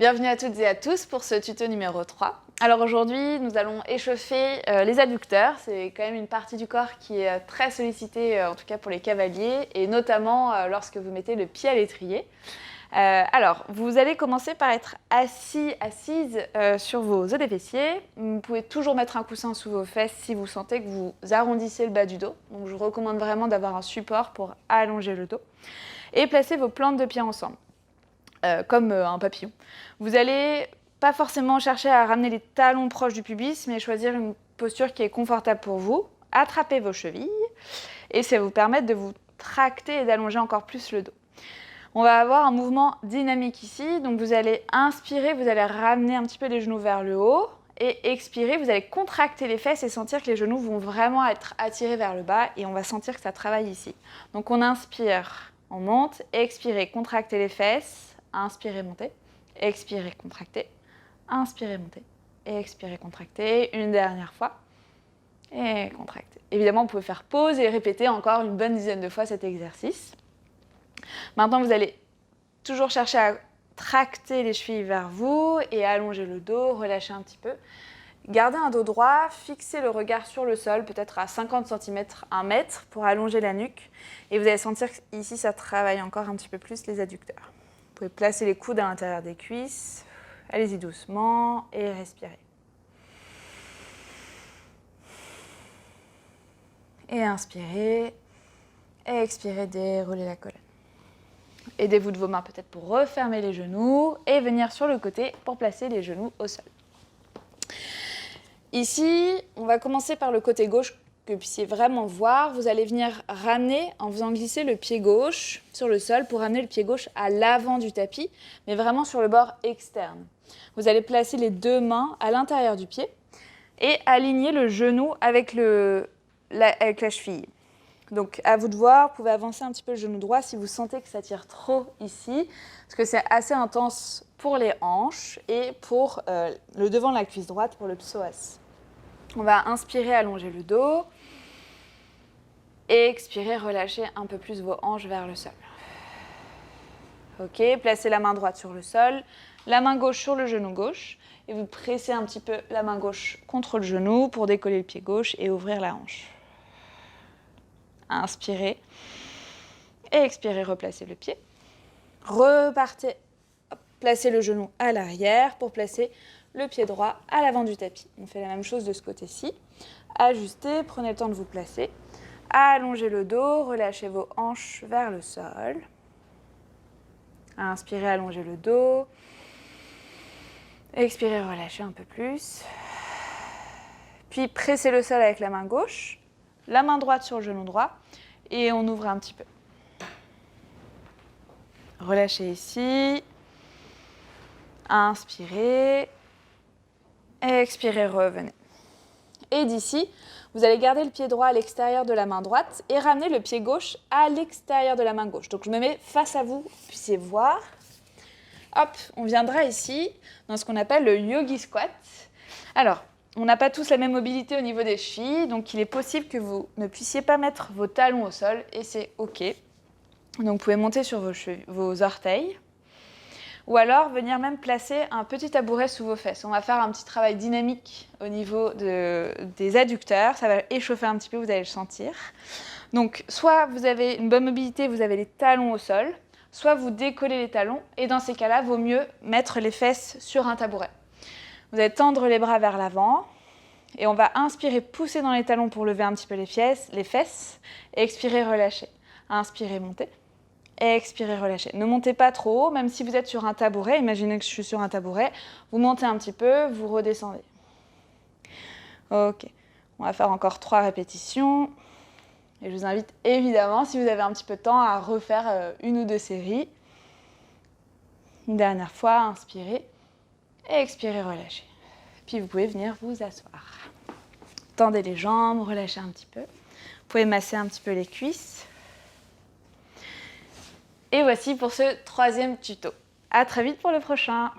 Bienvenue à toutes et à tous pour ce tuto numéro 3. Alors aujourd'hui, nous allons échauffer les adducteurs. C'est quand même une partie du corps qui est très sollicitée, en tout cas pour les cavaliers, et notamment lorsque vous mettez le pied à l'étrier. Alors, vous allez commencer par être assise sur vos os des fessiers. Vous pouvez toujours mettre un coussin sous vos fesses si vous sentez que vous arrondissez le bas du dos. Donc je vous recommande vraiment d'avoir un support pour allonger le dos. Et placez vos plantes de pied ensemble. Comme un papillon. Vous allez pas forcément chercher à ramener les talons proches du pubis, mais choisir une posture qui est confortable pour vous. Attrapez vos chevilles et ça va vous permettre de vous tracter et d'allonger encore plus le dos. On va avoir un mouvement dynamique ici, donc vous allez inspirer, vous allez ramener un petit peu les genoux vers le haut et expirer, vous allez contracter les fesses et sentir que les genoux vont vraiment être attirés vers le bas et on va sentir que ça travaille ici. Donc on inspire, on monte, expirez, contractez les fesses. Inspirez, montez, expirez, contractez, inspirez, montez, expirez, contractez, une dernière fois, et contractez. Évidemment, vous pouvez faire pause et répéter encore une bonne dizaine de fois cet exercice. Maintenant, vous allez toujours chercher à tracter les chevilles vers vous et allonger le dos, relâcher un petit peu. Gardez un dos droit, fixez le regard sur le sol, peut-être à 50 cm, 1 mètre, pour allonger la nuque. Et vous allez sentir qu'ici, ça travaille encore un petit peu plus les adducteurs. Vous pouvez placer les coudes à l'intérieur des cuisses. Allez-y doucement et respirez. Et inspirez. Et expirez, déroulez la colonne. Aidez-vous de vos mains peut-être pour refermer les genoux et venir sur le côté pour placer les genoux au sol. Ici, on va commencer par le côté gauche que vous puissiez vraiment voir. Vous allez venir ramener en faisant glisser le pied gauche sur le sol pour ramener le pied gauche à l'avant du tapis, mais vraiment sur le bord externe. Vous allez placer les deux mains à l'intérieur du pied et aligner le genou avec la cheville. Donc à vous de voir, vous pouvez avancer un petit peu le genou droit si vous sentez que ça tire trop ici, parce que c'est assez intense pour les hanches et pour le devant de la cuisse droite, pour le psoas. On va inspirer, allonger le dos. Et expirez, relâchez un peu plus vos hanches vers le sol. Ok, placez la main droite sur le sol, la main gauche sur le genou gauche. Et vous pressez un petit peu la main gauche contre le genou pour décoller le pied gauche et ouvrir la hanche. Inspirez. Et expirez, replacez le pied. Repartez, placez le genou à l'arrière pour placer le pied droit à l'avant du tapis. On fait la même chose de ce côté-ci. Ajustez, prenez le temps de vous placer. Allongez le dos, relâchez vos hanches vers le sol. Inspirez, allongez le dos. Expirez, relâchez un peu plus. Puis pressez le sol avec la main gauche, la main droite sur le genou droit et on ouvre un petit peu. Relâchez ici. Inspirez. Expirez, revenez. Et d'ici, vous allez garder le pied droit à l'extérieur de la main droite et ramener le pied gauche à l'extérieur de la main gauche. Donc je me mets face à vous, vous puissiez voir. Hop, on viendra ici dans ce qu'on appelle le yogi squat. Alors, on n'a pas tous la même mobilité au niveau des chevilles, donc il est possible que vous ne puissiez pas mettre vos talons au sol et c'est OK. Donc vous pouvez monter sur vos orteils. Ou alors venir même placer un petit tabouret sous vos fesses. On va faire un petit travail dynamique au niveau des adducteurs. Ça va échauffer un petit peu, vous allez le sentir. Donc, soit vous avez une bonne mobilité, vous avez les talons au sol, soit vous décollez les talons. Et dans ces cas-là, il vaut mieux mettre les fesses sur un tabouret. Vous allez tendre les bras vers l'avant. Et on va inspirer, pousser dans les talons pour lever un petit peu les fesses. Et expirer, relâcher. Inspirez, montez. Expirez, relâchez. Ne montez pas trop haut, même si vous êtes sur un tabouret. Imaginez que je suis sur un tabouret. Vous montez un petit peu, vous redescendez. Ok. On va faire encore 3 répétitions. Et je vous invite évidemment, si vous avez un petit peu de temps, à refaire une ou 2 séries. Une dernière fois, inspirez. Et expirez, relâchez. Puis vous pouvez venir vous asseoir. Tendez les jambes, relâchez un petit peu. Vous pouvez masser un petit peu les cuisses. Et voici pour ce 3e tuto. À très vite pour le prochain.